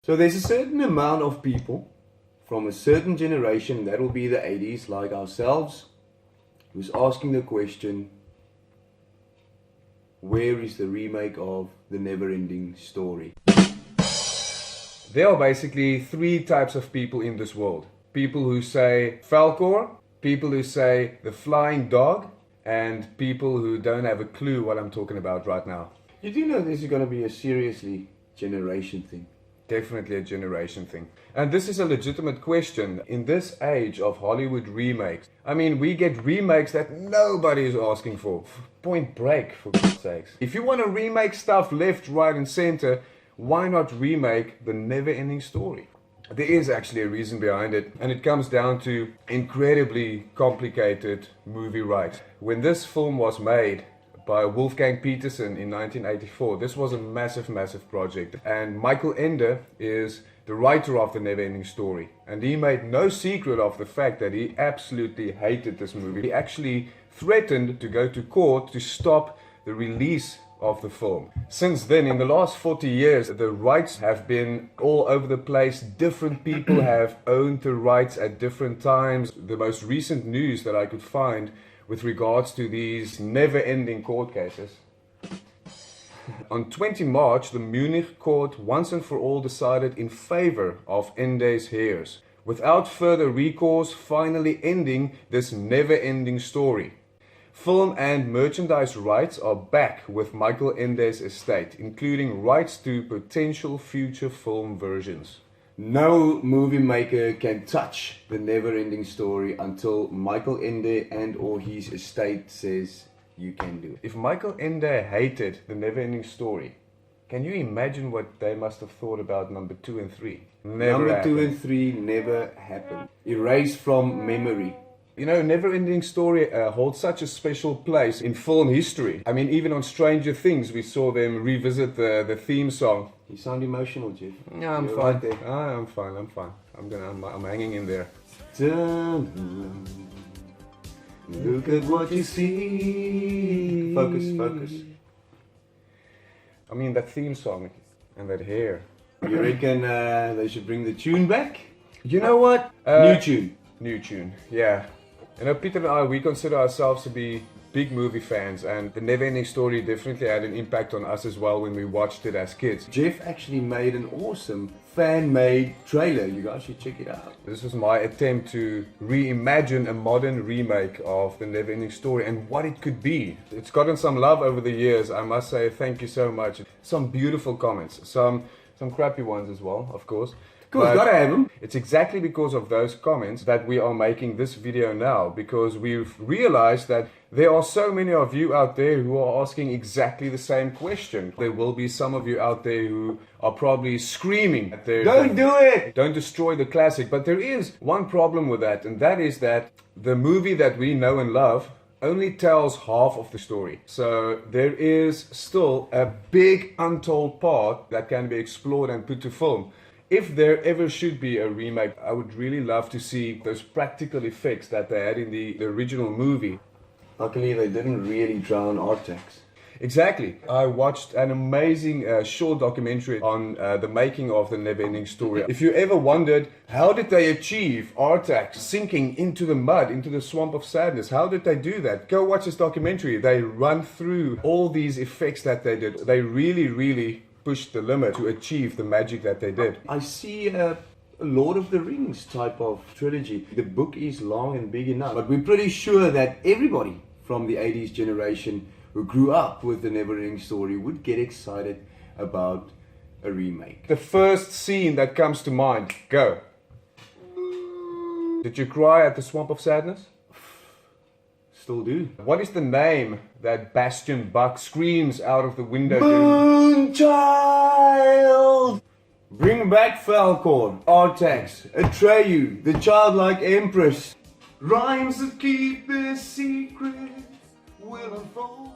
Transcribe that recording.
So there's a certain amount of people from a certain generation, that will be the 80s, like ourselves, who's asking the question, where is the remake of the NeverEnding Story? There are basically three types of people in this world. People who say Falcor, people who say the flying dog, and people who don't have a clue what I'm talking about right now. You do know this is going to be a seriously generation thing. Definitely a generation thing. And this is a legitimate question. In this age of Hollywood remakes, I mean, we get remakes that nobody is asking for. Point Break, for God's sakes. If you want to remake stuff left, right and center, why not remake the NeverEnding Story? There is actually a reason behind it, and it comes down to incredibly complicated movie rights. When this film was made by Wolfgang Petersen in 1984, this was a massive project, and Michael Ende is the writer of the NeverEnding Story, and he made no secret of the fact that he absolutely hated this movie. He actually threatened to go to court to stop the release of the film. Since then, in the last 40 years, the rights have been all over the place. Different people have owned the rights at different times. The most recent news that I could find with regards to these never-ending court cases. On 20 March, the Munich court once and for all decided in favor of Ende's heirs, without further recourse, finally ending this never-ending story. Film and merchandise rights are back with Michael Ende's estate, including rights to potential future film versions. No movie maker can touch the NeverEnding Story until Michael Ende and or his estate says you can do it. If Michael Ende hated the NeverEnding Story, can you imagine what they must have thought about number 2 and 3? Number 2 and 3 never happened. Erased from memory. You know, NeverEnding Story holds such a special place in film history. I mean, even on Stranger Things, we saw them revisit the theme song. You sound emotional, Jeff. Yeah, I'm You're fine. right there. I'm fine. I'm hanging in there. Look at what you see. Focus. I mean, that theme song and that hair. You reckon they should bring the tune back? You know what? New tune. Yeah. You know, Pieter and I, we consider ourselves to be big movie fans, and the NeverEnding Story definitely had an impact on us as well when we watched it as kids. Jeff actually made an awesome fan-made trailer. You guys should check it out. This was my attempt to reimagine a modern remake of the NeverEnding Story and what it could be. It's gotten some love over the years, I must say. Thank you so much. Some beautiful comments, some crappy ones as well, of course. Cool, gotta have them. It's exactly because of those comments that we are making this video now, because we've realized that there are so many of you out there who are asking exactly the same question. There will be some of you out there who are probably screaming at their... Don't do it! Don't destroy the classic. But there is one problem with that, and that is that the movie that we know and love only tells half of the story. So there is still a big untold part that can be explored and put to film. If there ever should be a remake, I would really love to see those practical effects that they had in the original movie. Luckily, they didn't really drown Artax. Exactly. I watched an amazing short documentary on the making of the NeverEnding Story. If you ever wondered, how did they achieve Artax sinking into the mud, into the swamp of sadness? How did they do that? Go watch this documentary. They run through all these effects that they did. They really pushed the limit to achieve the magic that they did. I see a Lord of the Rings type of trilogy. The book is long and big enough, but we're pretty sure that everybody from the 80s generation who grew up with the NeverEnding Story would get excited about a remake. The first scene that comes to mind, go. Did you cry at the Swamp of Sadness? Still do. What is the name that Bastian Buck screams out of the window? Moonchild! Bring back Falcor, Artax, Atreyu, the childlike empress. Rhymes that keep their secret will unfold.